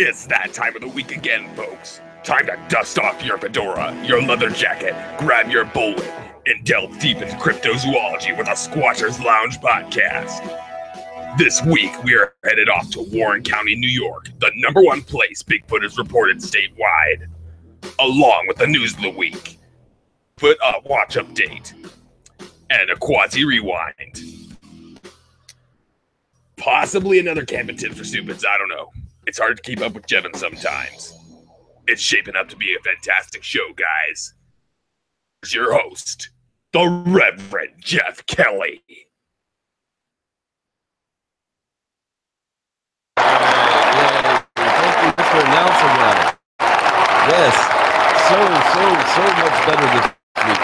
It's that time of the week again, folks. Time to dust off your fedora, your leather jacket, grab your bullwhip, and delve deep into cryptozoology with a Squatchers Lounge Podcast. This week, we are headed off to Warren County, New York, the #1 place Bigfoot is reported statewide, along with the news of the week, Bigfoot watch update, and a Quasi Rewind. Possibly another camping tip for stupids, I don't know. It's hard to keep up with Jevin sometimes. It's shaping up to be a fantastic show, guys. Here's your host, the Reverend Jeff Kelly. Thank you for announcing that. Yes, so much better this week.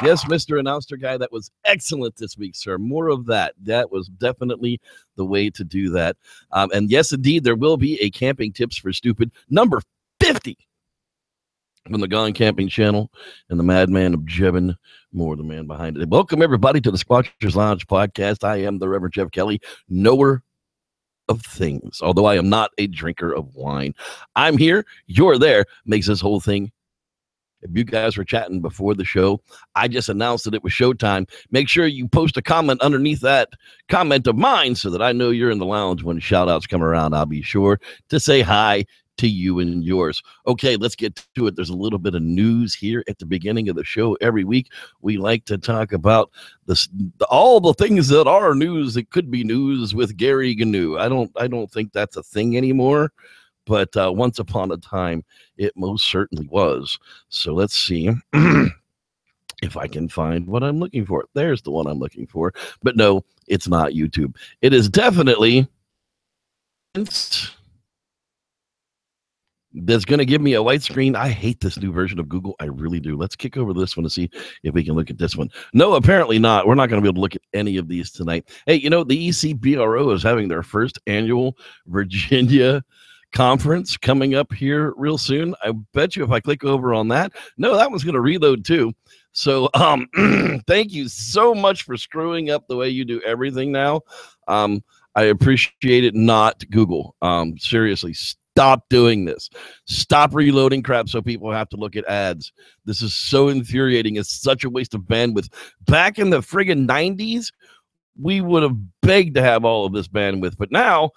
Yes, Mr. Announcer Guy, that was excellent this week, sir. More of that. That was definitely the way to do that. And yes, indeed, there will be a Camping Tips for Stupid number 50 from the Gone Camping channel and the madman of Jevin Moore, the man behind it. Welcome, everybody, to the Squatchers Lounge Podcast. I am the Reverend Jeff Kelly, knower of things, although I am not a drinker of wine. I'm here, you're there, makes this whole thing. If you guys were chatting before the show, I just announced that it was showtime. Make sure you post a comment underneath that comment of mine so that I know you're in the lounge when shout outs come around. I'll be sure to say hi to you and yours. Okay, let's get to it. There's a little bit of news here at the beginning of the show. Every week, we like to talk about all the things that are news that could be news with Gary Gnu. I don't think that's a thing anymore. But once upon a time, it most certainly was. So let's see if I can find what I'm looking for. There's the one I'm looking for. But no, it's not YouTube. It is definitely that's going to give me a white screen. I hate this new version of Google. I really do. Let's kick over this one to see if we can look at this one. No, apparently not. We're not going to be able to look at any of these tonight. Hey, you know, the ECBRO is having their first annual Virginia conference coming up here real soon. I bet you if I click over on that, no, that one's going to reload too. So thank you so much for screwing up the way you do everything now. I appreciate it. Not Google. Seriously, stop doing this. Stop reloading crap so people have to look at ads. This is so infuriating. It's such a waste of bandwidth. Back in the friggin' 90s, we would have begged to have all of this bandwidth, but now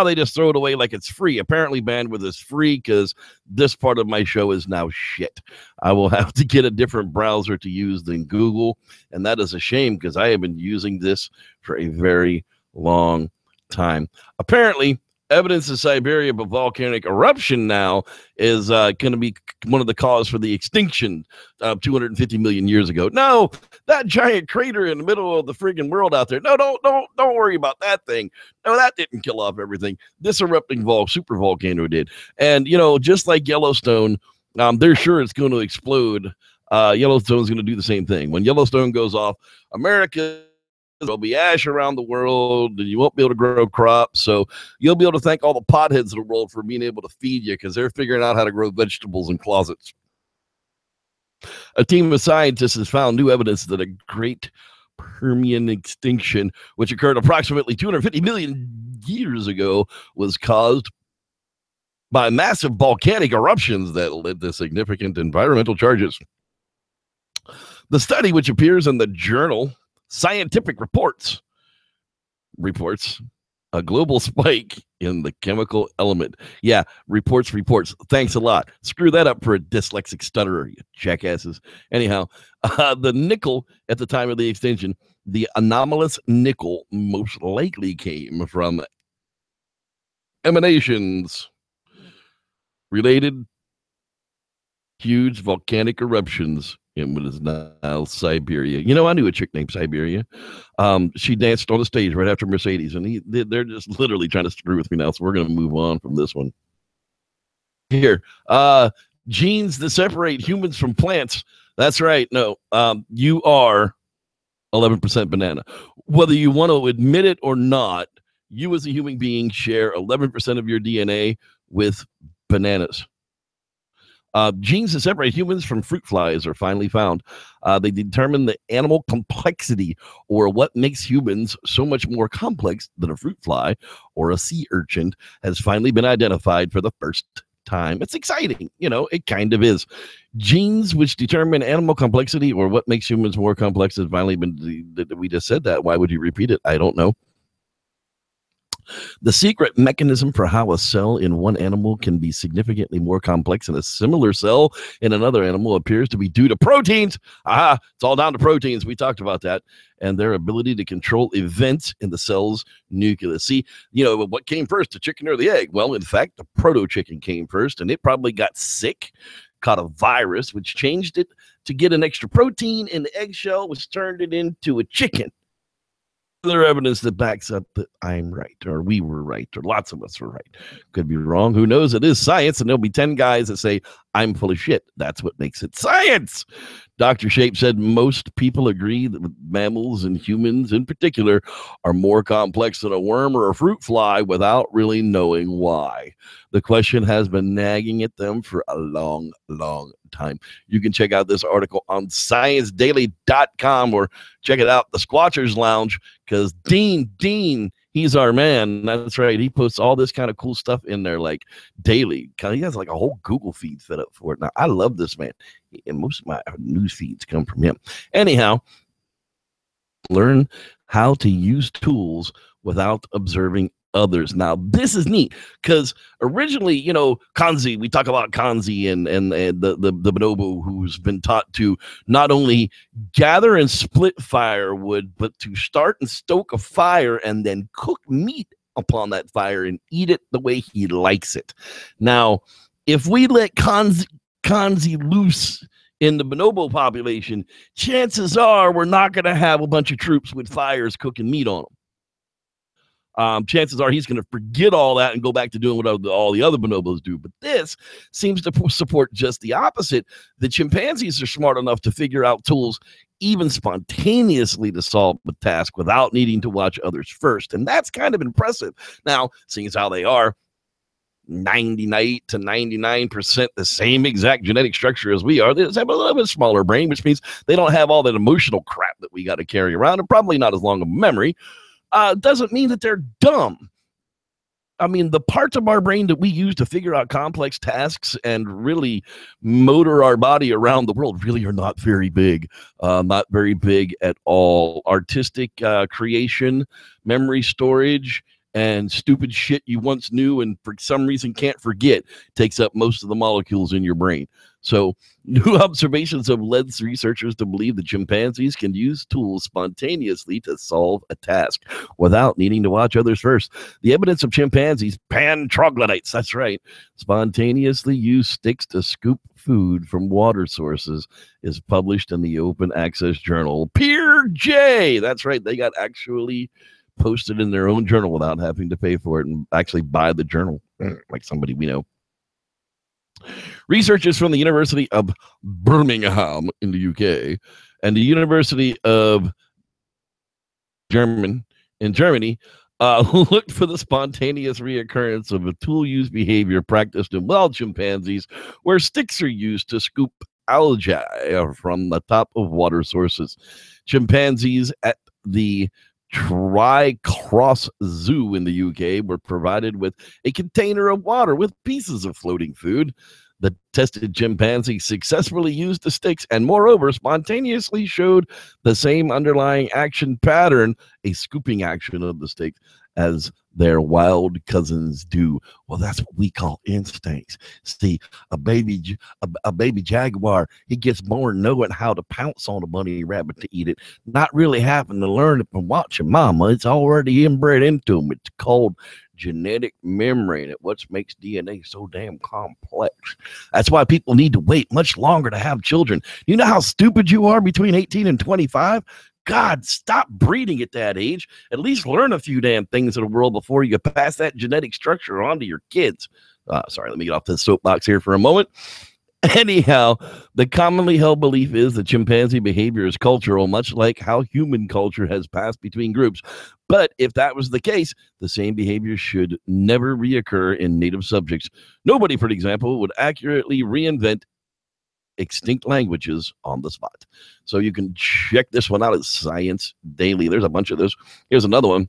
they just throw it away like it's free. Apparently bandwidth is free because this part of my show is now shit. I will have to get a different browser to use than Google, and that is a shame because I have been using this for a very long time. Apparently, evidence in Siberia of a volcanic eruption now is going to be one of the cause for the extinction of 250 million years ago. No, that giant crater in the middle of the friggin' world out there. No, don't worry about that thing. No, that didn't kill off everything. This erupting super volcano did. And, you know, just like Yellowstone, they're sure it's going to explode. Yellowstone's going to do the same thing. When Yellowstone goes off, America, there'll be ash around the world and you won't be able to grow crops. So you'll be able to thank all the potheads in the world for being able to feed you because they're figuring out how to grow vegetables in closets. A team of scientists has found new evidence that a great Permian extinction, which occurred approximately 250 million years ago, was caused by massive volcanic eruptions that led to significant environmental charges. The study, which appears in the journal Scientific reports a global spike in the chemical element. Yeah, reports. Thanks a lot. Screw that up for a dyslexic stutterer, you jackasses. Anyhow, the nickel at the time of the extinction, the anomalous nickel most likely came from emanations related huge volcanic eruptions in what is now Siberia. You know, I knew a chick named Siberia. She danced on the stage right after Mercedes, and they're just literally trying to screw with me now, so we're going to move on from this one. Here, genes that separate humans from plants. That's right. No, you are 11% banana. Whether you want to admit it or not, you as a human being share 11% of your DNA with bananas. Genes that separate humans from fruit flies are finally found. They determine the animal complexity, or what makes humans so much more complex than a fruit fly or a sea urchin, has finally been identified for the first time. It's exciting. It kind of is. Genes which determine animal complexity, or what makes humans more complex, has finally been. We just said that. Why would you repeat it? I don't know. The secret mechanism for how a cell in one animal can be significantly more complex than a similar cell in another animal appears to be due to proteins. It's all down to proteins. We talked about that. And their ability to control events in the cell's nucleus. See, what came first, the chicken or the egg? Well, in fact, the proto-chicken came first, and it probably got sick, caught a virus, which changed it to get an extra protein in the eggshell, which turned it into a chicken. Other evidence that backs up that I'm right, or we were right, or lots of us were right. Could be wrong. Who knows? It is science, and there'll be 10 guys that say I'm full of shit. That's what makes it science. Dr. Shape said most people agree that mammals, and humans in particular, are more complex than a worm or a fruit fly without really knowing why. The question has been nagging at them for a long, long time. You can check out this article on ScienceDaily.com, or check it out, the Squatchers Lounge, because Dean, he's our man. That's right. He posts all this kind of cool stuff in there, like daily. He has like a whole Google feed set up for it. Now, I love this man, and most of my news feeds come from him. Anyhow, learn how to use tools without observing others. Now, this is neat, because originally, Kanzi, we talk about Kanzi and the bonobo, who's been taught to not only gather and split firewood, but to start and stoke a fire and then cook meat upon that fire and eat it the way he likes it. Now, if we let Kanzi loose in the bonobo population, chances are we're not going to have a bunch of troops with fires cooking meat on them. Chances are he's going to forget all that and go back to doing what all the other bonobos do. But this seems to support just the opposite. The chimpanzees are smart enough to figure out tools even spontaneously to solve the task without needing to watch others first. And that's kind of impressive. Now, seeing as how they are 98 to 99% the same exact genetic structure as we are, they just have a little bit smaller brain, which means they don't have all that emotional crap that we got to carry around, and probably not as long a memory. Doesn't mean that they're dumb. I mean, the parts of our brain that we use to figure out complex tasks and really motor our body around the world really are not very big. Not very big at all. Artistic creation, memory storage, and stupid shit you once knew and for some reason can't forget takes up most of the molecules in your brain. So new observations have led researchers to believe that chimpanzees can use tools spontaneously to solve a task without needing to watch others first. The evidence of chimpanzees, pan-troglodytes, that's right, spontaneously use sticks to scoop food from water sources is published in the open access journal Peer J. That's right, they got actually posted in their own journal without having to pay for it and actually buy the journal, like somebody we know. Researchers from the University of Birmingham in the UK and the University of Germany looked for the spontaneous reoccurrence of a tool use behavior practiced in wild chimpanzees, where sticks are used to scoop algae from the top of water sources. Chimpanzees at the Tri-Cross Zoo in the UK were provided with a container of water with pieces of floating food. The tested chimpanzee successfully used the sticks and, moreover, spontaneously showed the same underlying action pattern, a scooping action of the sticks, as their wild cousins do. Well, that's what we call instincts. See, a baby jaguar, he gets born knowing how to pounce on a bunny rabbit to eat it, not really having to learn it from watching mama. It's already inbred into them. It's called genetic memory, and it what makes DNA so damn complex. That's why people need to wait much longer to have children. You know how stupid you are between 18 and 25? God, stop breeding at that age. At least learn a few damn things in the world before you pass that genetic structure on to your kids. Sorry, let me get off this soapbox here for a moment. Anyhow, the commonly held belief is that chimpanzee behavior is cultural, much like how human culture has passed between groups. But if that was the case, the same behavior should never reoccur in native subjects. Nobody, for example, would accurately reinvent extinct languages on the spot. So you can check this one out at Science Daily. There's a bunch of those. Here's another one.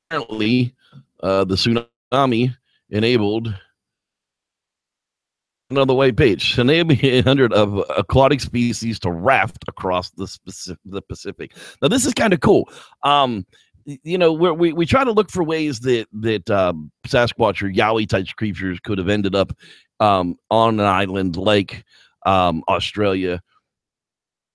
Apparently, the tsunami enabled another white page. Enabling 800 of aquatic species to raft across the Pacific. Now, this is kind of cool. You know, we try to look for ways that Sasquatch or Yowie type creatures could have ended up on an island like Australia.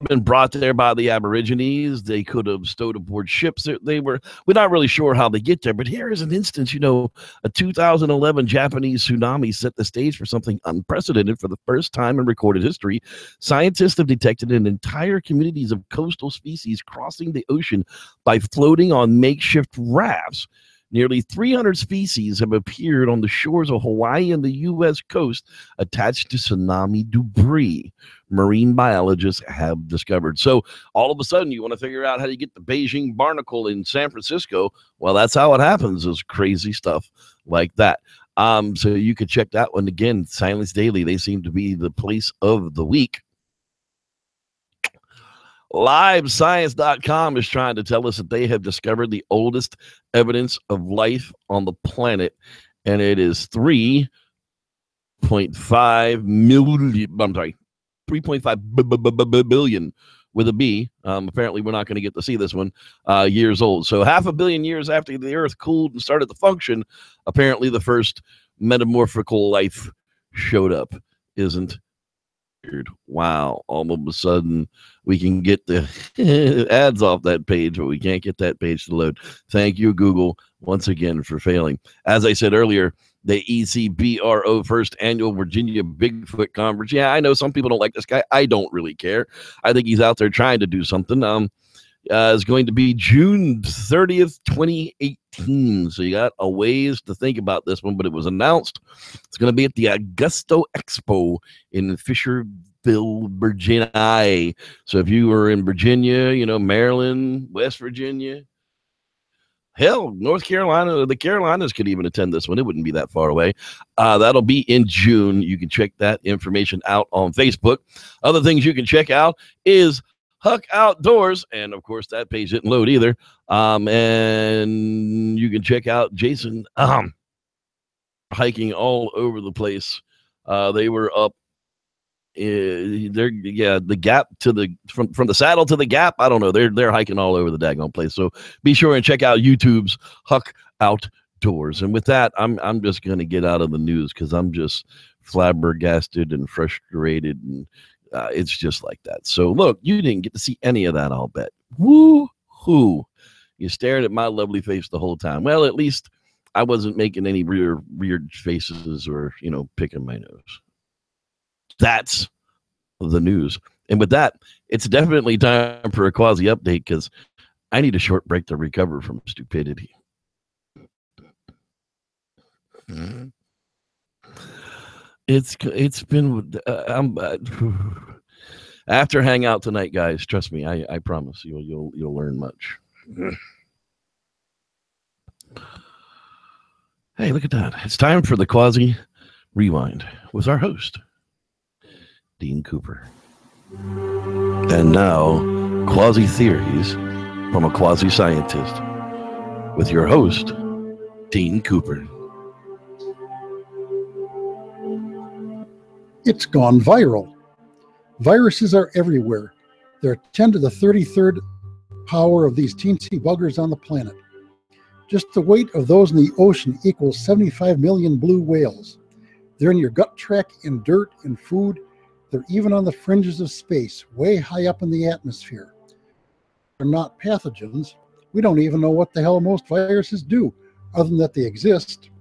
Been brought there by the Aborigines. They could have stowed aboard ships. We're not really sure how they get there, but here is an instance. You know, a 2011 Japanese tsunami set the stage for something unprecedented. For the first time in recorded history, scientists have detected an entire communities of coastal species crossing the ocean by floating on makeshift rafts. Nearly 300 species have appeared on the shores of Hawaii and the U.S. coast attached to tsunami debris, marine biologists have discovered. So all of a sudden, you want to figure out how to get the Beijing barnacle in San Francisco. Well, that's how it happens, is crazy stuff like that. So you could check that one again, Science Daily. They seem to be the place of the week. LiveScience.com is trying to tell us that they have discovered the oldest evidence of life on the planet, and it is 3.5 million. I'm sorry, 3.5 billion with a B. Apparently, we're not going to get to see this one years old. So 500 million years after the Earth cooled and started to function, apparently the first metamorphical life showed up. Isn't weird? Wow. All of a sudden, we can get the ads off that page, but we can't get that page to load. Thank you, Google, once again for failing. As I said earlier, the ECBRO first annual Virginia Bigfoot conference. Yeah, I know some people don't like this guy. I don't really care. I think he's out there trying to do something. Is going to be June 30th, 2018. So you got a ways to think about this one, but it was announced. It's going to be at the Augusto Expo in Fisherville, Virginia. So if you were in Virginia, you know, Maryland, West Virginia, hell, North Carolina, the Carolinas could even attend this one. It wouldn't be that far away. That'll be in June. You can check that information out on Facebook. Other things you can check out is Huck Outdoors, and of course that page didn't load either. And you can check out Jason hiking all over the place. They were up the gap to the from the saddle to the gap. I don't know. They're hiking all over the daggone place. So be sure and check out YouTube's Huck Outdoors. And with that, I'm just gonna get out of the news because I'm just flabbergasted and frustrated, and it's just like that. So look, you didn't get to see any of that, I'll bet. Woo-hoo. You stared at my lovely face the whole time. Well, at least I wasn't making any weird faces or, you know, picking my nose. That's the news. And with that, it's definitely time for a quasi update because I need a short break to recover from stupidity. It's been after hangout tonight, guys. Trust me, I promise you'll learn much. Hey, look at that! It's time for the Quasi Rewind with our host, Dean Cooper. And now, Quasi Theories from a Quasi Scientist with your host, Dean Cooper. It's gone viral. Viruses are everywhere. There are 10 to the 33rd power of these teensy buggers on the planet. Just the weight of those in the ocean equals 75 million blue whales. They're in your gut tract, in dirt, in food. They're even on the fringes of space, way high up in the atmosphere. They're not pathogens. We don't even know what the hell most viruses do, other than that they exist.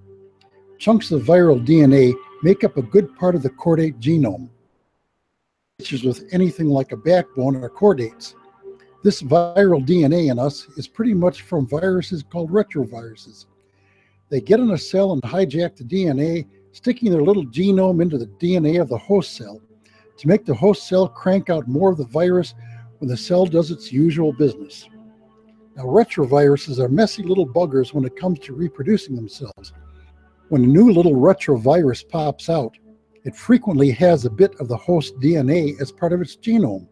Chunks of viral DNA make up a good part of the chordate genome. Creatures with anything like a backbone are chordates. This viral DNA in us is pretty much from viruses called retroviruses. They get in a cell and hijack the DNA, sticking their little genome into the DNA of the host cell to make the host cell crank out more of the virus when the cell does its usual business. Now, retroviruses are messy little buggers when it comes to reproducing themselves. When a new little retrovirus pops out, it frequently has a bit of the host DNA as part of its genome,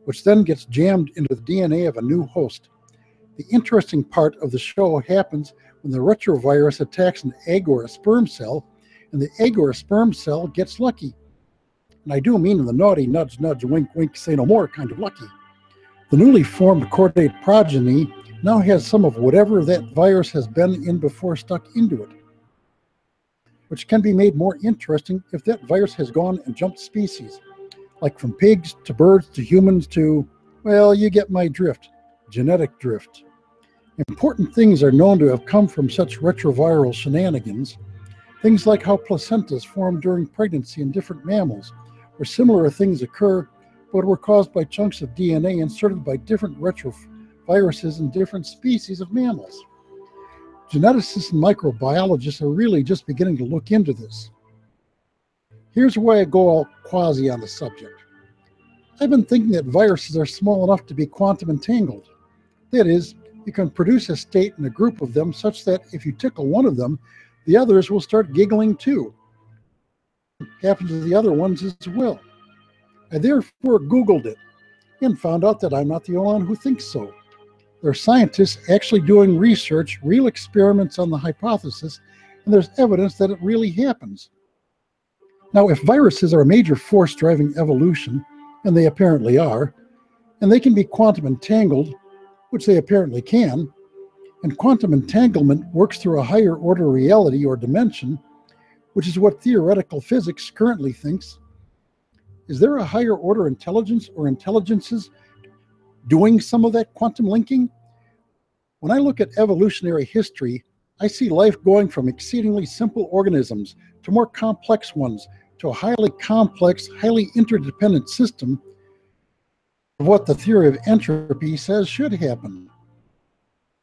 which then gets jammed into the DNA of a new host. The interesting part of the show happens when the retrovirus attacks an egg or a sperm cell, and the egg or a sperm cell gets lucky. And I do mean in the naughty nudge, nudge, wink, wink, say no more kind of lucky. The newly formed chordate progeny now has some of whatever that virus has been in before stuck into it, which can be made more interesting if that virus has gone and jumped species, like from pigs to birds to humans to, well, you get my drift, genetic drift. Important things are known to have come from such retroviral shenanigans. Things like how placentas form during pregnancy in different mammals, where similar things occur, but were caused by chunks of DNA inserted by different retroviruses in different species of mammals. Geneticists and microbiologists are really just beginning to look into this. Here's why I go all quasi on the subject. I've been thinking that viruses are small enough to be quantum entangled. That is, you can produce a state in a group of them such that if you tickle one of them, the others will start giggling too. It happens to the other ones as well. I therefore Googled it and found out that I'm not the only one who thinks so. There are scientists actually doing research, real experiments on the hypothesis, and there's evidence that it really happens. Now, if viruses are a major force driving evolution, and they apparently are, and they can be quantum entangled, which they apparently can, and quantum entanglement works through a higher order reality or dimension, which is what theoretical physics currently thinks, is there a higher order intelligence or intelligences doing some of that quantum linking? When I look at evolutionary history, I see life going from exceedingly simple organisms to more complex ones, to a highly complex, highly interdependent system of what the theory of entropy says should happen.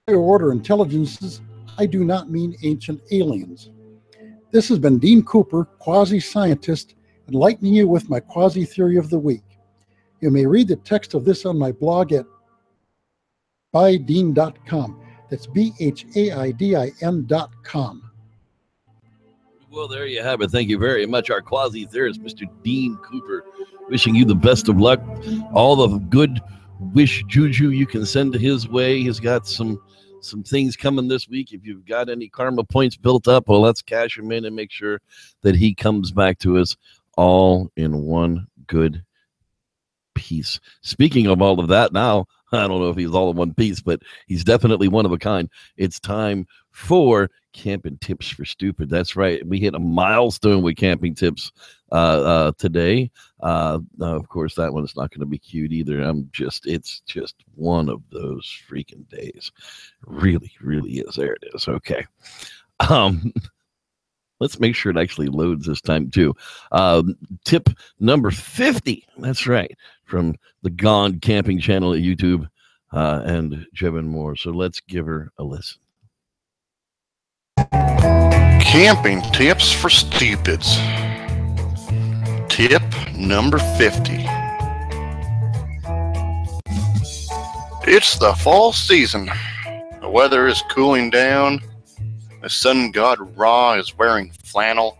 Higher order intelligences, I do not mean ancient aliens. This has been Dean Cooper, quasi-scientist, enlightening you with my quasi-theory of the week. You may read the text of this on my blog at bydean.com. That's BHAIDIN.com. Well, there you have it. Thank you very much. Our quasi-theorist, Mr. Dean Cooper, wishing you the best of luck. All the good wish juju you can send his way. He's got some things coming this week. If you've got any karma points built up, well, let's cash him in and make sure that he comes back to us all in one good piece. Speaking of all of that, now, I don't know if he's all in one piece, but he's definitely one of a kind. It's time for Camping Tips for Stupid. That's right. We hit a milestone with Camping Tips today. Of course, that one's not going to be cute either. It's just one of those freaking days. Really, really is. There it is. Okay. Let's make sure it actually loads this time too. Tip number 50. That's right. From the Gone Camping channel at YouTube and Jevin Moore. So let's give her a listen. Camping Tips for Stupids. Tip number 50. It's the fall season. The weather is cooling down. The sun god Ra is wearing flannel.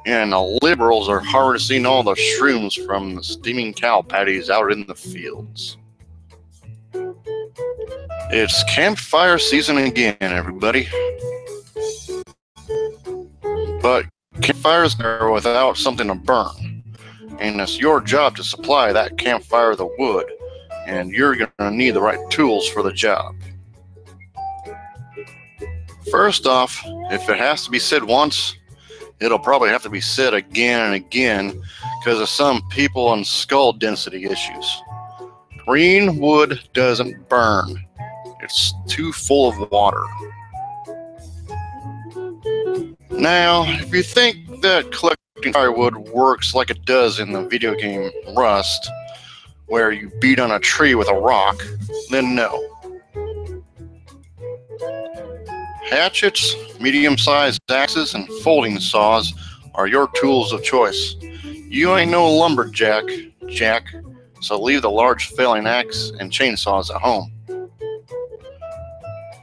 And the liberals are harvesting all the shrooms from the steaming cow patties out in the fields. It's campfire season again, everybody. But campfires are without something to burn. And it's your job to supply that campfire the wood. And you're going to need the right tools for the job. First off, if it has to be said once, it'll probably have to be said again and again because of some people and skull density issues. Green wood doesn't burn. It's too full of water. Now, if you think that collecting firewood works like it does in the video game Rust, where you beat on a tree with a rock, then no. Hatchets, medium-sized axes, and folding saws are your tools of choice. You ain't no lumberjack, Jack, so leave the large felling axe and chainsaws at home.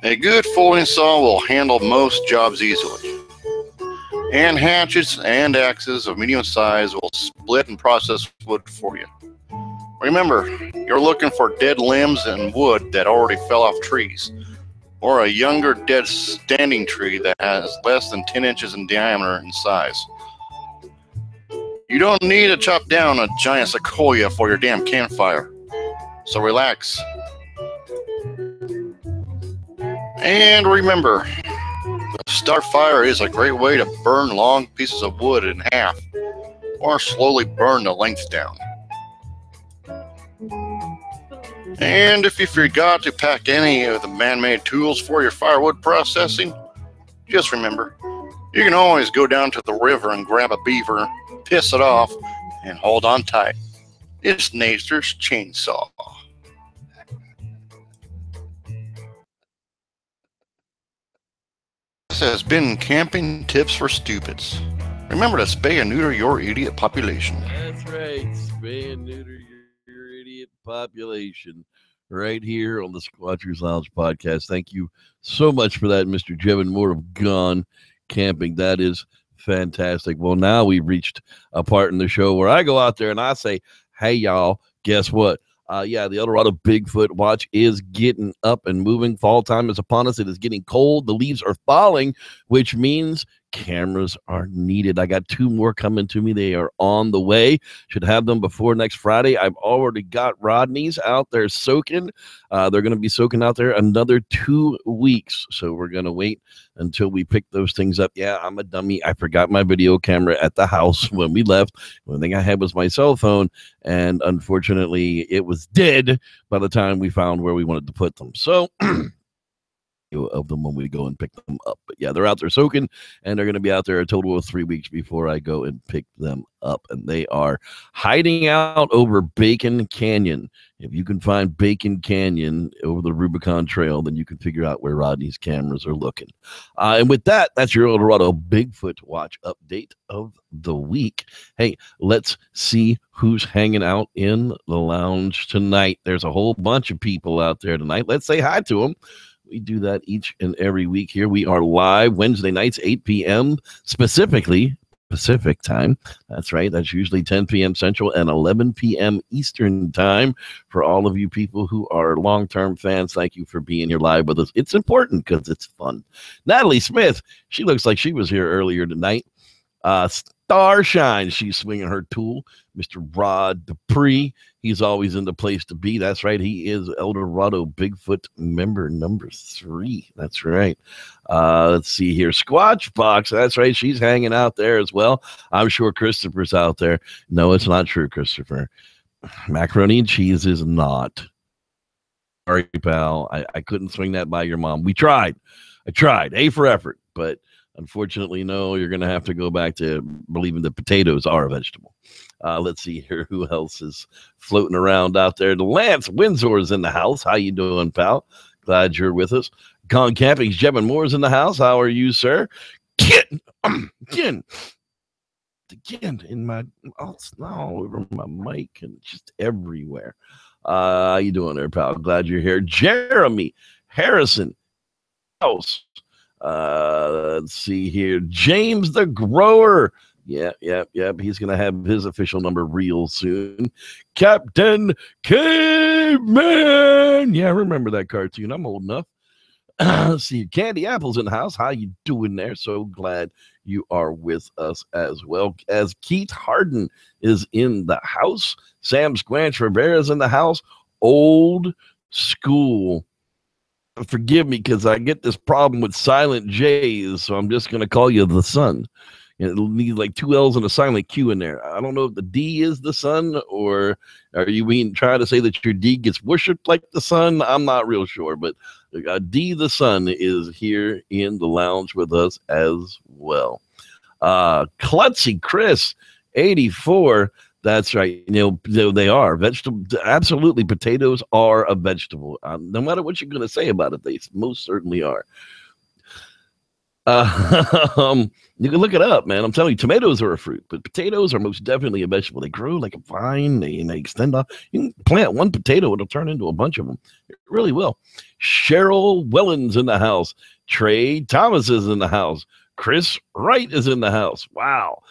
A good folding saw will handle most jobs easily, and hatchets and axes of medium size will split and process wood for you. Remember, you're looking for dead limbs and wood that already fell off trees, or a younger dead standing tree that has less than 10 inches in diameter and size. You don't need to chop down a giant sequoia for your damn campfire, so relax. And remember, the start fire is a great way to burn long pieces of wood in half, or slowly burn the length down. And if you forgot to pack any of the man-made tools for your firewood processing, just remember, you can always go down to the river and grab a beaver, piss it off, and hold on tight. It's nature's chainsaw. This has been Camping Tips for Stupids. Remember to spay and neuter your idiot population. That's right. Spay and neuter your idiot population right here on the Squatchers Lounge Podcast. Thank you so much for that, Mr. Jevin Moore of Gone Camping. That is fantastic. Well, now we've reached a part in the show where I go out there and I say, hey, y'all, guess what? The Eldorado Bigfoot watch is getting up and moving. Fall time is upon us. It is getting cold. The leaves are falling, which means cameras are needed. I got 2 more coming to me. They are on the way. Should have them before next Friday. I've already got Rodney's out there soaking. They're going to be soaking out there another 2 weeks. So we're going to wait until we pick those things up. Yeah, I'm a dummy. I forgot my video camera at the house when we left. The only thing I had was my cell phone. And unfortunately, it was dead by the time we found where we wanted to put them. So of them when we go and pick them up. But yeah, they're out there soaking, and they're going to be out there a total of 3 weeks before I go and pick them up. And they are hiding out over Bacon Canyon. If you can find Bacon Canyon over the Rubicon Trail, then you can figure out where Rodney's cameras are looking. And with that, that's your Eldorado Bigfoot Watch update of the week. Hey, let's see who's hanging out in the lounge tonight. There's a whole bunch of people out there tonight. Let's say hi to them. We do that each and every week here. We are live Wednesday nights, 8 p.m. specifically Pacific time. That's right. That's usually 10 p.m. Central and 11 p.m. Eastern time. For all of you people who are long-term fans, thank you for being here live with us. It's important because it's fun. Natalie Smith, she looks like she was here earlier tonight. Starshine, she's swinging her tool. Mr. Rod Dupree, he's always in the place to be. That's right. He is Eldorado Bigfoot member number 3. That's right. Let's see here. Squatch Box. That's right. She's hanging out there as well. I'm sure Christopher's out there. No, it's not true, Christopher. Macaroni and cheese is not. Sorry, pal. I couldn't swing that by your mom. I tried. A for effort, but unfortunately, no, you're going to have to go back to believing that potatoes are a vegetable. Let's see here. Who else is floating around out there? Lance Windsor is in the house. How you doing, pal? Glad you're with us. Gone Camping's Jevin Moore's in the house. How are you, sir? Again, in my, it's all over my mic and just everywhere. How you doing there, pal? Glad you're here. Jeremy Harrison house. Let's see here. James the Grower. Yep. He's going to have his official number real soon. Captain Caveman. Yeah, I remember that cartoon. I'm old enough. Let's see. Candy Apple's in the house. How you doing there? So glad you are with us as well. As Keith Harden is in the house. Sam Squanch Rivera is in the house. Old school. Forgive me because I get this problem with silent J's, so I'm just going to call you the Sun. It'll need like 2 L's and a silent Q in there. I don't know if the D is the sun, or are you trying to say that your D gets worshipped like the sun? I'm not real sure, but D the Sun is here in the lounge with us as well. Klutzy Chris, 84. That's right. They are vegetable. Absolutely, potatoes are a vegetable. No matter what you're going to say about it, they most certainly are. You can look it up, man. I'm telling you, tomatoes are a fruit, but potatoes are most definitely a vegetable. They grow like a vine. They extend off. You can plant one potato, it'll turn into a bunch of them. It really will. Cheryl Wellens in the house. Trey Thomas is in the house. Chris Wright is in the house. Wow.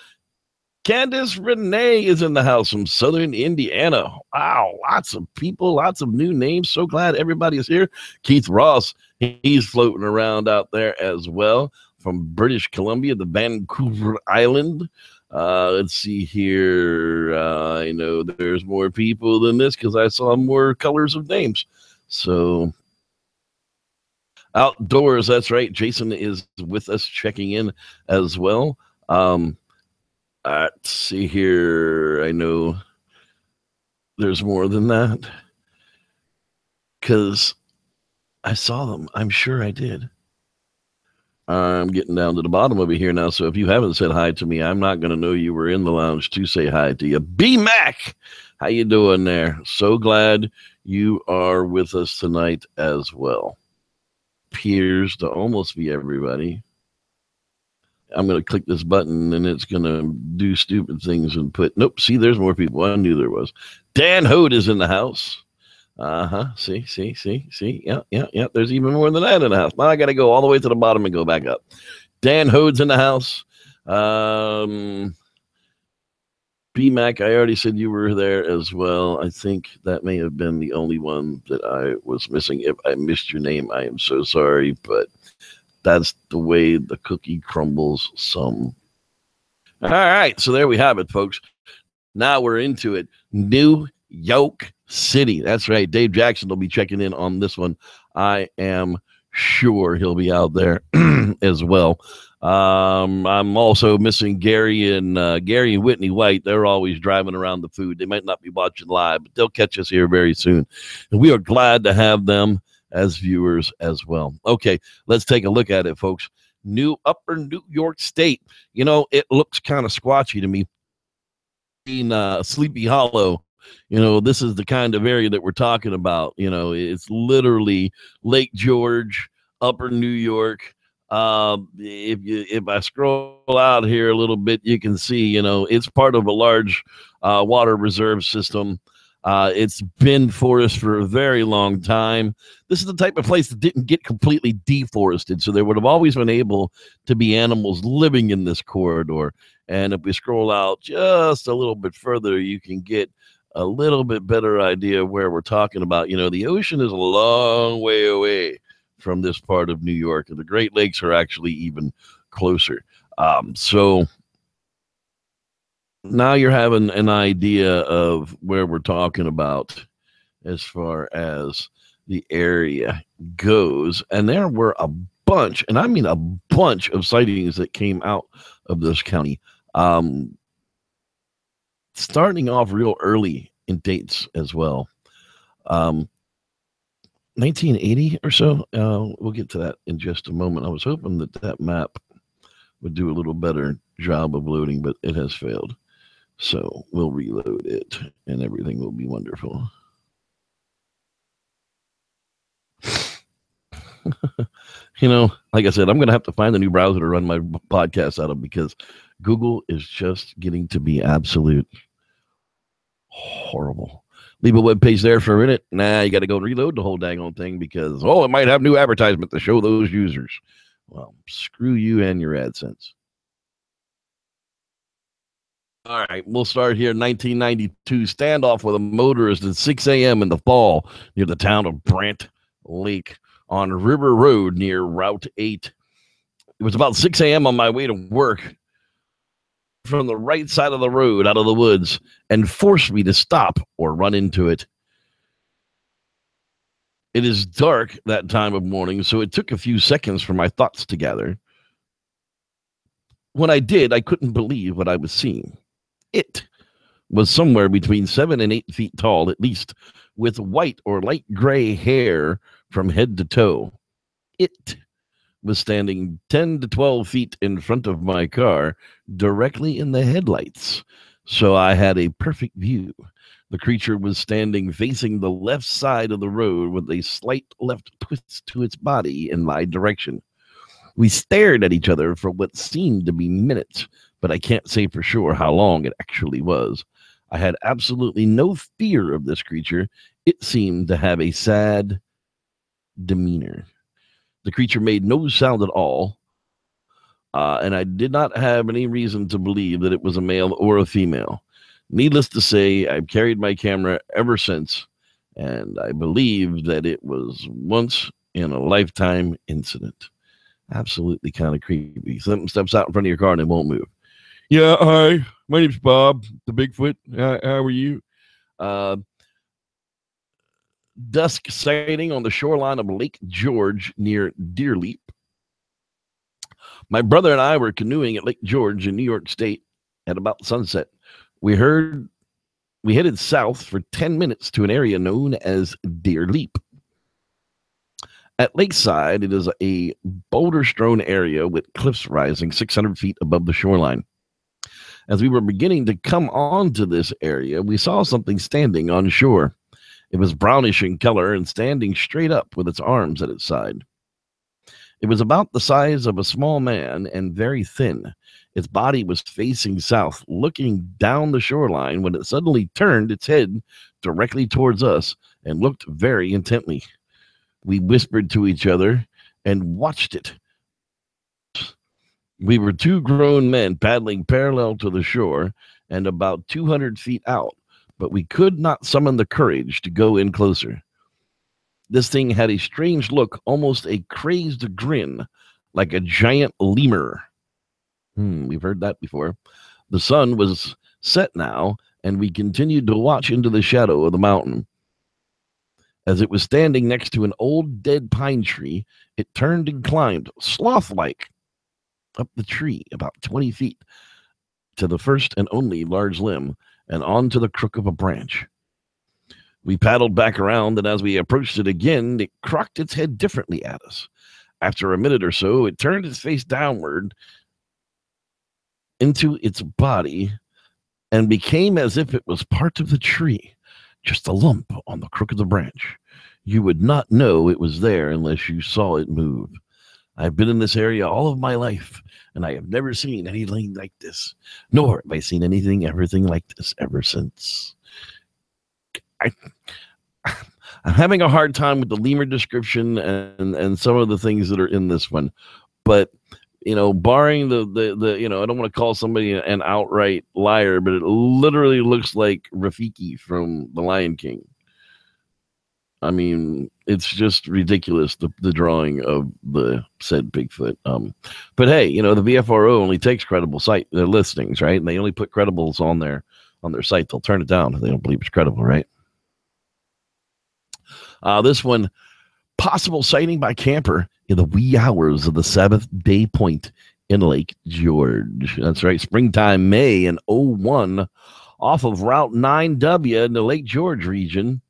Candace Renee is in the house from Southern Indiana. Wow, lots of people, lots of new names. So glad everybody is here. Keith Ross, he's floating around out there as well from British Columbia, the Vancouver Island. Let's see here. I know there's more people than this because I saw more colors of names. So outdoors, that's right. Jason is with us checking in as well. Let's see here. I know there's more than that because I saw them. I'm sure I did. I'm getting down to the bottom of it here now. So if you haven't said hi to me, I'm not going to know you were in the lounge to say hi to you. B-Mac, how you doing there? So glad you are with us tonight as well. Appears to almost be everybody. I'm going to click this button and it's going to do stupid things and nope, see, there's more people. I knew there was. Dan Hode is in the house. See. Yeah. There's even more than that in the house. Now I got to go all the way to the bottom and go back up. Dan Hode's in the house. B-Mac, I already said you were there as well. I think that may have been the only one that I was missing. If I missed your name, I am so sorry, but that's the way the cookie crumbles some. All right, so there we have it, folks. Now we're into it. New York City. That's right. Dave Jackson will be checking in on this one. I am sure he'll be out there as well. I'm also missing Gary and Whitney White. They're always driving around the food. They might not be watching live, but they'll catch us here very soon. And we are glad to have them as viewers as well. Okay, let's take a look at it, folks. Upper New York State. You know, it looks kind of squatchy to me. In Sleepy Hollow, you know, this is the kind of area that we're talking about. You know, it's literally Lake George, Upper New York. If I scroll out here a little bit, you can see, you know, it's part of a large water reserve system. It's been forest for a very long time. This is the type of place that didn't get completely deforested, so there would have always been able to be animals living in this corridor. And if we scroll out just a little bit further, you can get a little bit better idea of where we're talking about. You know, the ocean is a long way away from this part of New York, and the Great Lakes are actually even closer. So now you're having an idea of where we're talking about as far as the area goes. And there were a bunch, and I mean a bunch of sightings that came out of this county. Starting off real early in dates as well. 1980 or so. We'll get to that in just a moment. I was hoping that map would do a little better job of loading, but it has failed. So we'll reload it and everything will be wonderful. You know, like I said, I'm going to have to find a new browser to run my podcast out of because Google is just getting to be absolute horrible. Leave a web page there for a minute. Nah, you got to go reload the whole dang on thing because, it might have new advertisement to show those users. Well, screw you and your AdSense. All right, we'll start here. 1992 standoff with a motorist at 6 a.m. in the fall near the town of Brant Lake on River Road near Route 8. It was about 6 a.m. on my way to work from the right side of the road out of the woods and forced me to stop or run into it. It is dark that time of morning, so it took a few seconds for my thoughts to gather. When I did, I couldn't believe what I was seeing. It was somewhere between 7 and 8 feet tall, at least, with white or light gray hair from head to toe. It was standing 10 to 12 feet in front of my car, directly in the headlights. So I had a perfect view. The creature was standing facing the left side of the road with a slight left twist to its body in my direction. We stared at each other for what seemed to be minutes, but I can't say for sure how long it actually was. I had absolutely no fear of this creature. It seemed to have a sad demeanor. The creature made no sound at all, and I did not have any reason to believe that it was a male or a female. Needless to say, I've carried my camera ever since, and I believe that it was once in a lifetime incident. Absolutely kind of creepy. Something steps out in front of your car and it won't move. Yeah, hi, my name's Bob, the Bigfoot. How are you? Dusk sighting on the shoreline of Lake George near Deer Leap. My brother and I were canoeing at Lake George in New York State at about sunset. We headed south for 10 minutes to an area known as Deer Leap. At Lakeside, it is a boulder-strewn area with cliffs rising 600 feet above the shoreline. As we were beginning to come onto this area, we saw something standing on shore. It was brownish in color and standing straight up with its arms at its side. It was about the size of a small man and very thin. Its body was facing south, looking down the shoreline when it suddenly turned its head directly towards us and looked very intently. We whispered to each other and watched it. We were two grown men paddling parallel to the shore and about 200 feet out, but we could not summon the courage to go in closer. This thing had a strange look, almost a crazed grin, like a giant lemur. We've heard that before. The sun was set now, and we continued to watch into the shadow of the mountain. As it was standing next to an old dead pine tree, it turned and climbed, sloth-like, up the tree about 20 feet to the first and only large limb and onto the crook of a branch. We paddled back around, and as we approached it again, it cocked its head differently at us. After a minute or so, it turned its face downward into its body and became as if it was part of the tree, just a lump on the crook of the branch. You would not know it was there unless you saw it move. I've been in this area all of my life, and I have never seen anything like this, nor have I seen everything like this ever since. I'm having a hard time with the lemur description and some of the things that are in this one, but barring the I don't want to call somebody an outright liar, but it literally looks like Rafiki from The Lion King. I mean, it's just ridiculous, the drawing of the said Bigfoot. But hey, the VFRO only takes credible site listings, right? And they only put credibles on their site. They'll turn it down if they don't believe it's credible, right? This one, possible sighting by camper in the wee hours of the Sabbath day point in Lake George. That's right, springtime, May in 01, off of Route 9W in the Lake George region.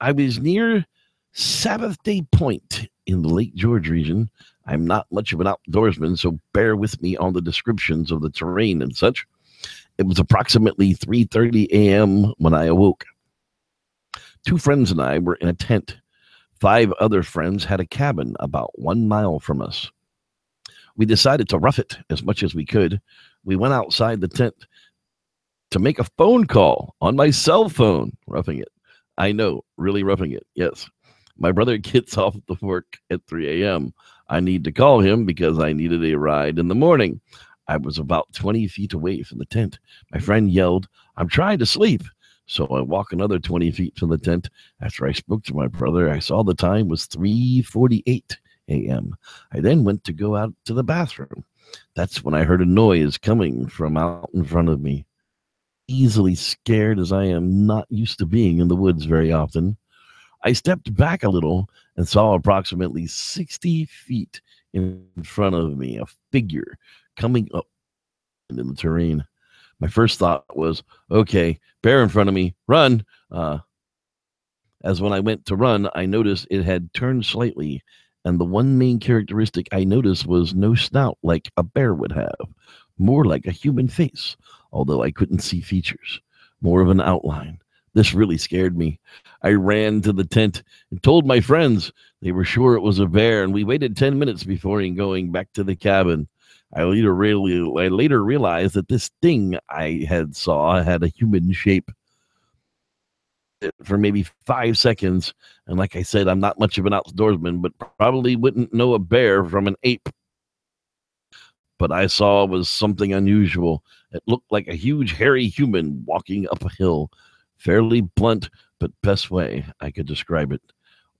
I was near Sabbath Day Point in the Lake George region. I'm not much of an outdoorsman, so bear with me on the descriptions of the terrain and such. It was approximately 3:30 a.m. when I awoke. Two friends and I were in a tent. 5 other friends had a cabin about 1 mile from us. We decided to rough it as much as we could. We went outside the tent to make a phone call on my cell phone. Roughing it. I know, really roughing it. Yes. My brother gets off the work at 3 a.m. I need to call him because I needed a ride in the morning. I was about 20 feet away from the tent. My friend yelled, "I'm trying to sleep." So I walk another 20 feet from the tent. After I spoke to my brother, I saw the time was 3:48 a.m. I then went to go out to the bathroom. That's when I heard a noise coming from out in front of me. Easily scared, as I am not used to being in the woods very often, I stepped back a little and saw approximately 60 feet in front of me a figure coming up in the terrain. My first thought was, okay, bear in front of me, run. As when I went to run, I noticed it had turned slightly, and the one main characteristic I noticed was no snout like a bear would have, more like a human face, although I couldn't see features, more of an outline. This really scared me. I ran to the tent and told my friends. They were sure it was a bear, and we waited 10 minutes before going back to the cabin. I later realized that this thing I saw had a human shape for maybe 5 seconds. And like I said, I'm not much of an outdoorsman, but probably wouldn't know a bear from an ape. But I saw was something unusual. It looked like a huge, hairy human walking up a hill. Fairly blunt, but best way I could describe it.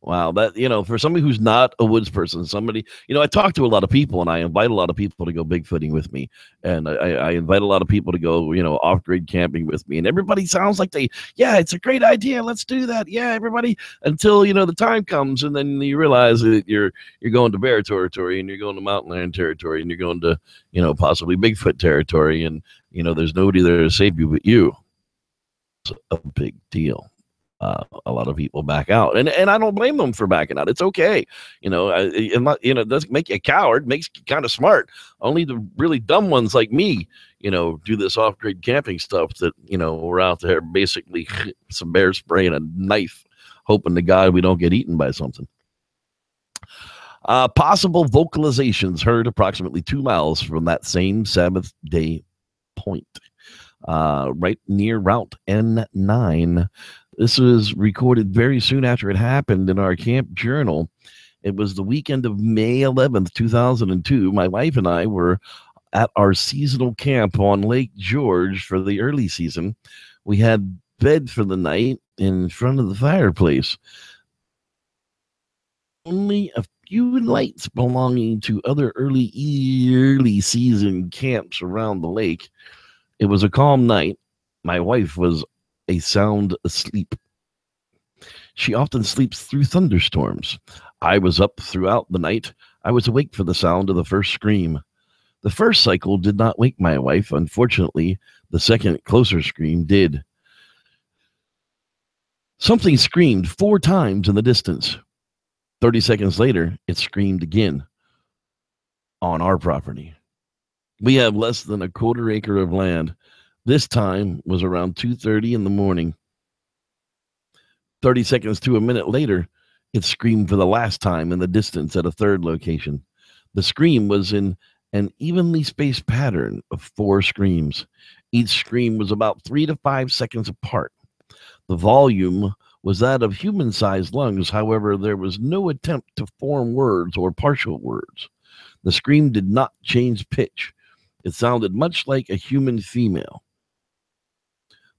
Wow, that, for somebody who's not a woods person, somebody, I talk to a lot of people, and I invite a lot of people to go bigfooting with me, and I invite a lot of people to go, off-grid camping with me, and everybody sounds like it's a great idea, let's do that, yeah, everybody, until, the time comes, and then you realize that you're going to bear territory, and you're going to mountain lion territory, and you're going to, possibly Bigfoot territory, and, there's nobody there to save you but you. It's a big deal. A lot of people back out, and I don't blame them for backing out. It's okay, it doesn't make you a coward, makes you kind of smart. Only the really dumb ones like me, do this off-grid camping stuff that, we're out there basically some bear spray and a knife, hoping to God we don't get eaten by something. Possible vocalizations heard approximately 2 miles from that same Sabbath day point, right near Route N9. This was recorded very soon after it happened in our camp journal. It was the weekend of May 11th, 2002. My wife and I were at our seasonal camp on Lake George for the early season. We had bed for the night in front of the fireplace. Only a few lights belonging to other early season camps around the lake. It was a calm night. My wife was sound asleep. She often sleeps through thunderstorms. I was up throughout the night. I was awake for the sound of the first scream. The first cycle did not wake my wife. Unfortunately, the second, closer scream did. Something screamed 4 times in the distance. 30 seconds later, it screamed again on our property. We have less than a quarter acre of land. This time was around 2:30 in the morning. 30 seconds to a minute later, it screamed for the last time in the distance at a third location. The scream was in an evenly spaced pattern of 4 screams. Each scream was about 3 to 5 seconds apart. The volume was that of human-sized lungs. However, there was no attempt to form words or partial words. The scream did not change pitch. It sounded much like a human female.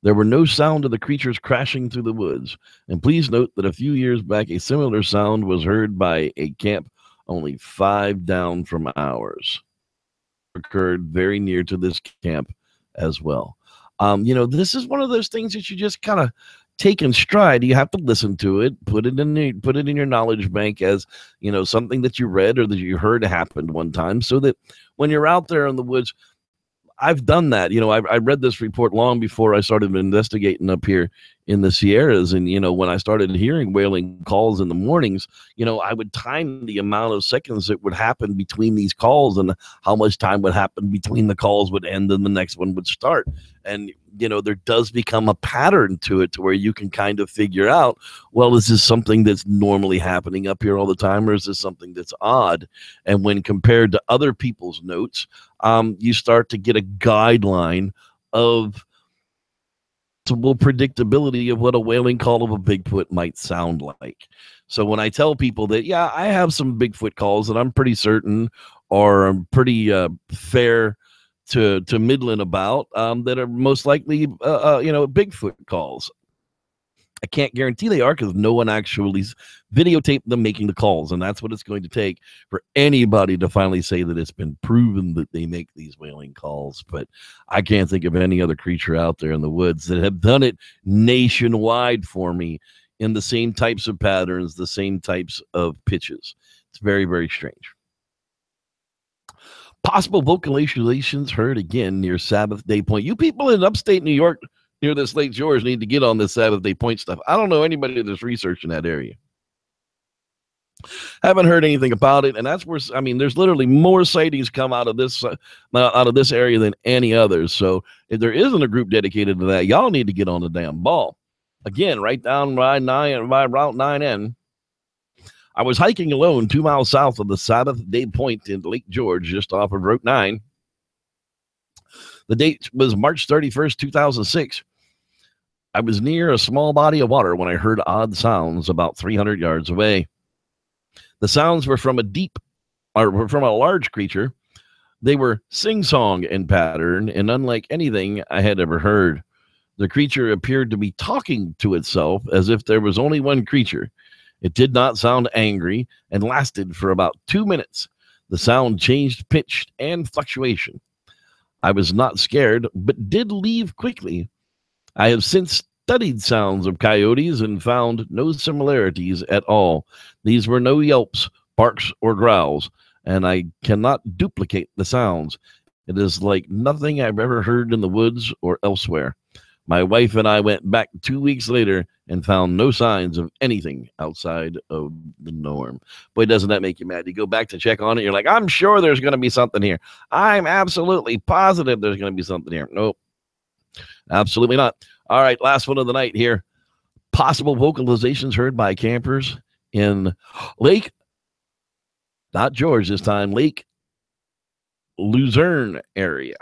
There were no sound of the creatures crashing through the woods. And please note that a few years back, a similar sound was heard by a camp only 5 down from ours. Occurred very near to this camp as well. This is one of those things that you just kind of take in stride. You have to listen to it, put it in your knowledge bank as, something that you read or that you heard happened one time, so that when you're out there in the woods, I've done that. I read this report long before I started investigating up here in the Sierras. And, when I started hearing wailing calls in the mornings, I would time the amount of seconds that would happen between these calls and how much time would happen between the calls would end and the next one would start. And, there does become a pattern to it to where you can kind of figure out, well, is this something that's normally happening up here all the time, or is this something that's odd? And when compared to other people's notes, you start to get a guideline of predictability of what a wailing call of a Bigfoot might sound like. So when I tell people that, yeah, I have some Bigfoot calls that I'm pretty certain, or I'm pretty fair to middling about, that are most likely, Bigfoot calls. I can't guarantee they are, because no one actually videotaped them making the calls, and that's what it's going to take for anybody to finally say that it's been proven that they make these wailing calls. But I can't think of any other creature out there in the woods that have done it nationwide for me in the same types of patterns, the same types of pitches. It's very, very strange. Possible vocalizations heard again near Sabbath Day Point. You people in upstate New York near this Lake George need to get on this Sabbath Day Point stuff. I don't know anybody that's researching that area. Haven't heard anything about it, and that's where, there's literally more sightings come out of this area than any other. So if there isn't a group dedicated to that, y'all need to get on the damn ball. Again, right down by Route 9N. I was hiking alone 2 miles south of the Sabbath Day Point in Lake George, just off of Route 9. The date was March 31st, 2006. I was near a small body of water when I heard odd sounds about 300 yards away. The sounds were from a large creature. They were sing-song in pattern and unlike anything I had ever heard. The creature appeared to be talking to itself as if there was only one creature. It did not sound angry and lasted for about 2 minutes. The sound changed pitch and fluctuation. I was not scared, but did leave quickly. I have since studied sounds of coyotes and found no similarities at all. These were no yelps, barks, or growls, and I cannot duplicate the sounds. It is like nothing I've ever heard in the woods or elsewhere. My wife and I went back 2 weeks later and found no signs of anything outside of the norm. Boy, doesn't that make you mad? You go back to check on it, you're like, I'm sure there's going to be something here. I'm absolutely positive there's going to be something here. Nope, absolutely not. All right, last one of the night here. Possible vocalizations heard by campers in Lake, not George this time, Lake Luzerne area.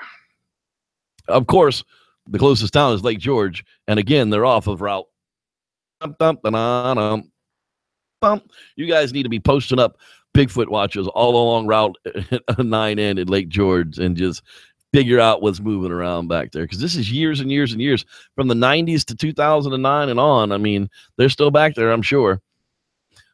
Of course, the closest town is Lake George, and again, they're off of Route. You guys need to be posting up Bigfoot watches all along Route 9N in Lake George and just figure out what's moving around back there, because this is years and years and years from the 90s to 2009 and on. I mean, they're still back there, I'm sure.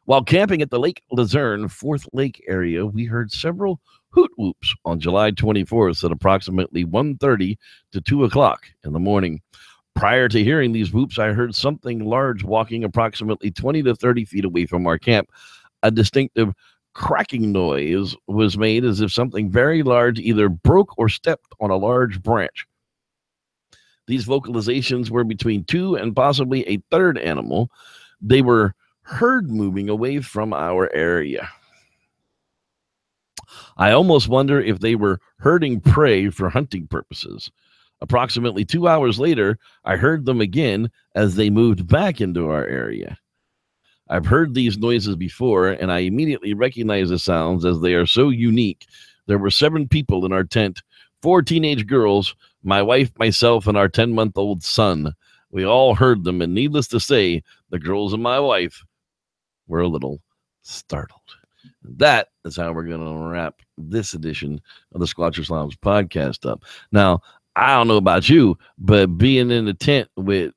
While camping at the Lake Luzerne Fourth Lake area, we heard several hoot whoops on July 24th at approximately 1:30 to 2 o'clock in the morning. Prior to hearing these whoops, I heard something large walking approximately 20 to 30 feet away from our camp. A distinctive cracking noise was made as if something very large either broke or stepped on a large branch. These vocalizations were between two and possibly a third animal. They were heard moving away from our area. I almost wonder if they were herding prey for hunting purposes. Approximately 2 hours later, I heard them again as they moved back into our area. I've heard these noises before, and I immediately recognize the sounds as they are so unique. There were 7 people in our tent, 4 teenage girls, my wife, myself, and our 10-month-old son. We all heard them, and needless to say, the girls and my wife were a little startled. That is how we're going to wrap this edition of the Squatchers Lounge podcast up. Now, I don't know about you, but being in the tent with,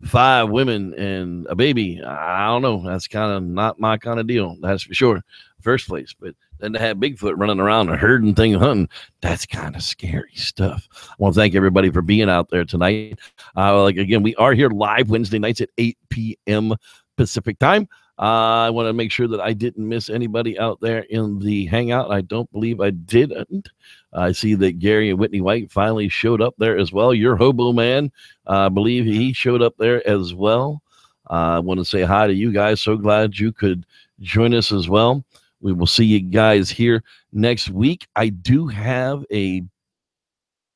5 women and a baby, I don't know. That's kind of not my kind of deal. That's for sure. First place. But then to have Bigfoot running around and herding thing hunting, that's kind of scary stuff. I want to thank everybody for being out there tonight. Again, we are here live Wednesday nights at 8 p.m. Pacific time. I want to make sure that I didn't miss anybody out there in the hangout. I don't believe I didn't. I see that Gary and Whitney White finally showed up there as well. Your hobo man, I believe he showed up there as well. I want to say hi to you guys. So glad you could join us as well. We will see you guys here next week. I do have a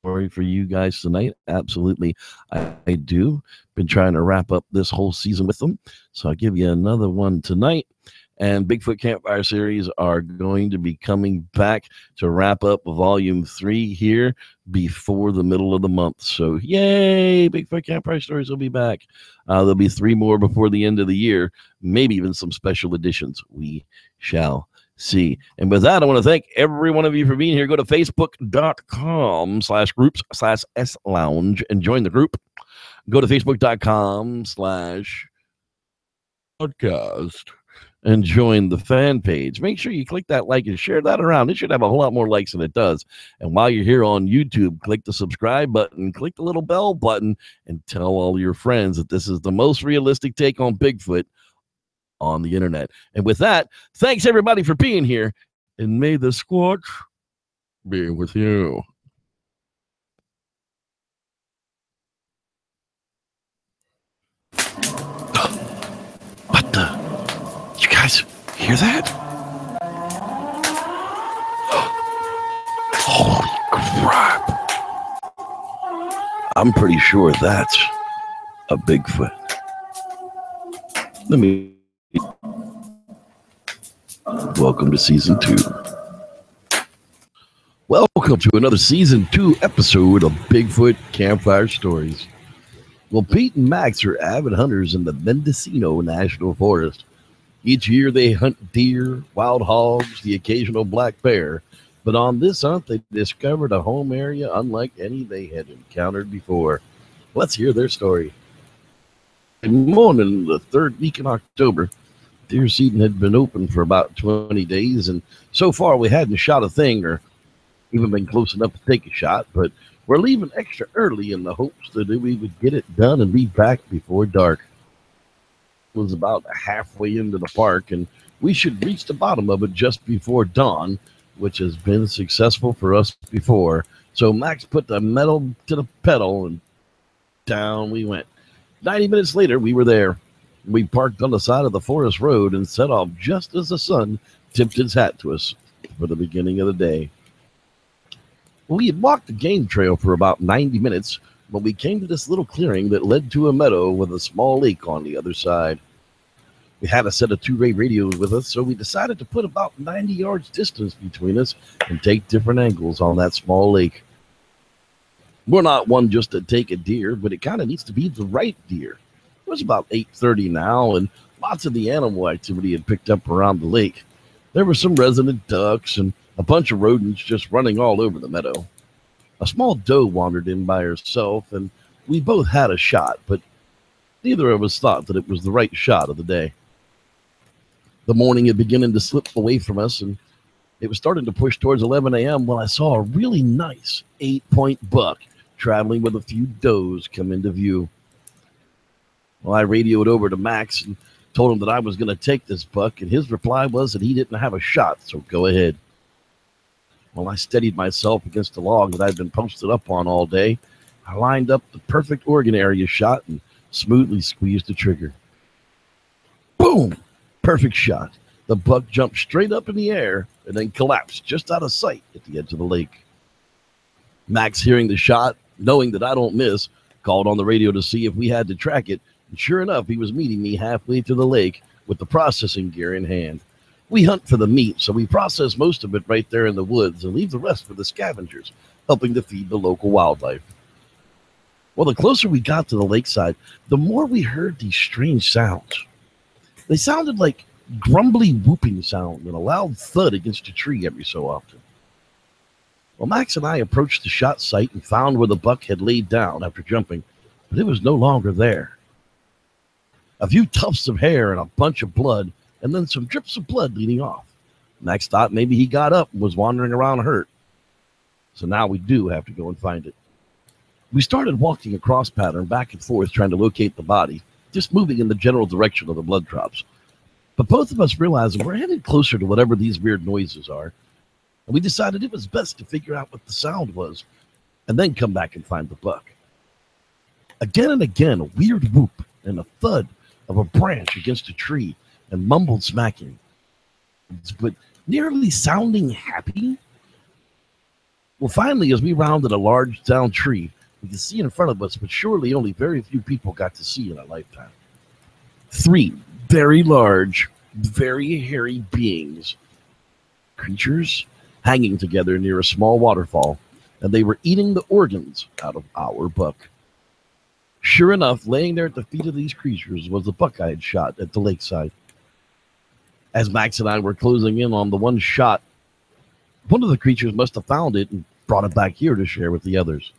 story for you guys tonight. Absolutely, I do. Been trying to wrap up this whole season with them, so I'll give you another one tonight. And Bigfoot Campfire Series are going to be coming back to wrap up Volume 3 here before the middle of the month. So, yay! Bigfoot Campfire Stories will be back. There'll be 3 more before the end of the year, maybe even some special editions. We shall see. And with that, I want to thank every one of you for being here. Go to facebook.com/groups/SLounge and join the group. Go to facebook.com/podcast and join the fan page. Make sure you click that like and share that around. It should have a whole lot more likes than it does. And while you're here on YouTube, click the subscribe button, click the little bell button, and tell all your friends that this is the most realistic take on Bigfoot on the internet. And with that, thanks everybody for being here, and may the Squatch be with you. What the? You guys hear that? Holy crap. I'm pretty sure that's a Bigfoot. Let me welcome to season 2. Welcome to another season 2 episode of Bigfoot Campfire Stories. Well, Pete and Max are avid hunters in the Mendocino National Forest. Each year they hunt deer, wild hogs, the occasional black bear. But on this hunt, they discovered a home area unlike any they had encountered before. Let's hear their story. Good morning, the third week in October. Deer season had been open for about 20 days, and so far we hadn't shot a thing or even been close enough to take a shot, but we're leaving extra early in the hopes that we would get it done and be back before dark. It was about halfway into the park, and we should reach the bottom of it just before dawn, which has been successful for us before. So Max put the metal to the pedal, and down we went. 90 minutes later, we were there. We parked on the side of the forest road and set off just as the sun tipped its hat to us for the beginning of the day. We had walked the game trail for about 90 minutes when we came to this little clearing that led to a meadow with a small lake on the other side. We had a set of 2-way radios with us, so we decided to put about 90 yards distance between us and take different angles on that small lake. We're not one just to take a deer, but it kind of needs to be the right deer. It was about 8:30 now, and lots of the animal activity had picked up around the lake. There were some resident ducks and a bunch of rodents just running all over the meadow. A small doe wandered in by herself, and we both had a shot, but neither of us thought that it was the right shot of the day. The morning had beginning to slip away from us, and it was starting to push towards 11 a.m. when I saw a really nice 8-point buck traveling with a few does come into view. Well, I radioed over to Max and told him that I was going to take this buck, and his reply was that he didn't have a shot, so go ahead. Well, I steadied myself against the log that I'd been posted up on all day. I lined up the perfect organ area shot and smoothly squeezed the trigger. Boom! Perfect shot. The buck jumped straight up in the air and then collapsed just out of sight at the edge of the lake. Max, hearing the shot, knowing that I don't miss, called on the radio to see if we had to track it, and sure enough, he was meeting me halfway to the lake with the processing gear in hand. We hunt for the meat, so we process most of it right there in the woods and leave the rest for the scavengers, helping to feed the local wildlife. Well, the closer we got to the lakeside, the more we heard these strange sounds. They sounded like grumbly whooping sound and a loud thud against a tree every so often. Well, Max and I approached the shot site and found where the buck had laid down after jumping, but it was no longer there. A few tufts of hair and a bunch of blood, and then some drips of blood leading off. Max thought maybe he got up and was wandering around hurt. So now we do have to go and find it. We started walking a cross pattern back and forth trying to locate the body, just moving in the general direction of the blood drops. But both of us realized we're headed closer to whatever these weird noises are, and we decided it was best to figure out what the sound was and then come back and find the buck. Again and again, a weird whoop and a thud of a branch against a tree and mumbled smacking, but nearly sounding happy. Well, finally, as we rounded a large down tree, we could see in front of us, but surely only very few people got to see in a lifetime. 3 very large, very hairy beings, creatures, hanging together near a small waterfall, and they were eating the organs out of our buck. Sure enough, laying there at the feet of these creatures was the buck I had shot at the lakeside. As Max and I were closing in on the one shot, one of the creatures must have found it and brought it back here to share with the others.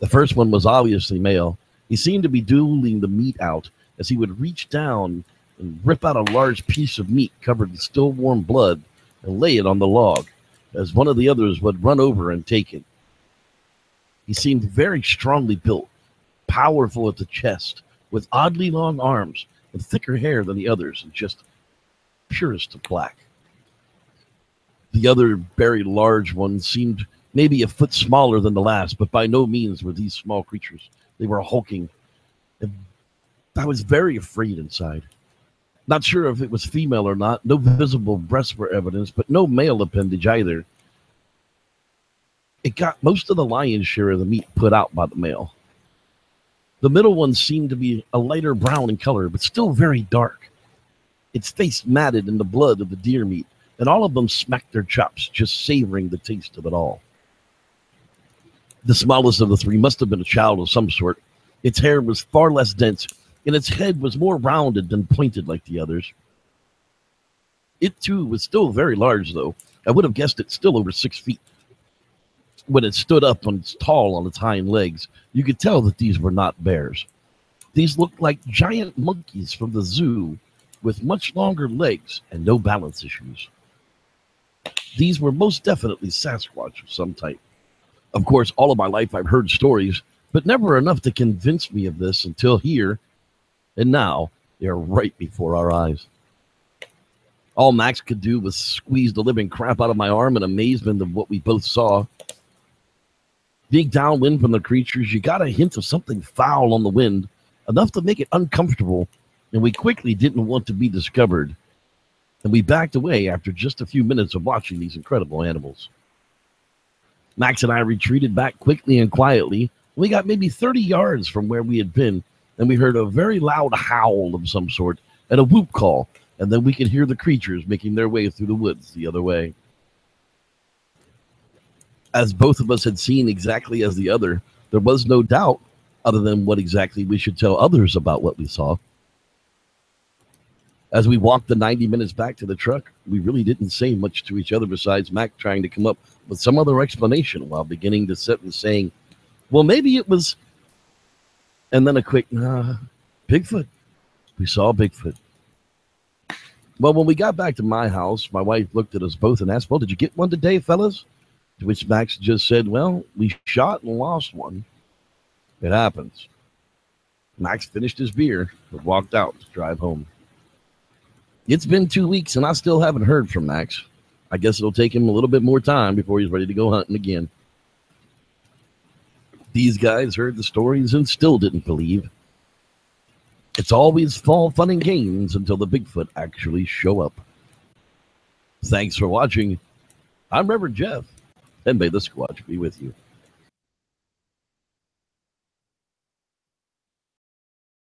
The first one was obviously male. He seemed to be dueling the meat out as he would reach down and rip out a large piece of meat covered in still warm blood and lay it on the log, as one of the others would run over and take it. He seemed very strongly built, powerful at the chest, with oddly long arms and thicker hair than the others, and just purest of black. The other very large one seemed maybe a foot smaller than the last, but by no means were these small creatures. They were hulking. And I was very afraid inside. Not sure if it was female or not. No visible breasts were evidence, but no male appendage either. It got most of the lion's share of the meat put out by the male. The middle one seemed to be a lighter brown in color, but still very dark. Its face matted in the blood of the deer meat, and all of them smacked their chops, just savoring the taste of it all. The smallest of the three must have been a child of some sort. Its hair was far less dense, and its head was more rounded than pointed like the others. It, too, was still very large, though. I would have guessed it still over 6 feet. When it stood up on its tall on its hind legs, you could tell that these were not bears. These looked like giant monkeys from the zoo with much longer legs and no balance issues. These were most definitely Sasquatch of some type. Of course, all of my life I've heard stories, but never enough to convince me of this until here, and now they're right before our eyes. All Max could do was squeeze the living crap out of my arm in amazement of what we both saw. Being downwind from the creatures, you got a hint of something foul on the wind, enough to make it uncomfortable, and we quickly didn't want to be discovered. And we backed away after just a few minutes of watching these incredible animals. Max and I retreated back quickly and quietly. We got maybe 30 yards from where we had been, and we heard a very loud howl of some sort and a whoop call, and then we could hear the creatures making their way through the woods the other way. As both of us had seen exactly as the other, there was no doubt other than what exactly we should tell others about what we saw. As we walked the 90 minutes back to the truck, we really didn't say much to each other besides Mac trying to come up with some other explanation while beginning to sit and saying, well, maybe it was, and then a quick, Bigfoot. We saw Bigfoot. Well, when we got back to my house, my wife looked at us both and asked, well, did you get one today, fellas? To which Max just said, well, we shot and lost one. It happens. Max finished his beer and walked out to drive home. It's been 2 weeks and I still haven't heard from Max. I guess it'll take him a little bit more time before he's ready to go hunting again. These guys heard the stories and still didn't believe. It's always fall fun and games until the Bigfoot actually show up. Thanks for watching. I'm Reverend Jeff, and may the Squatch be with you.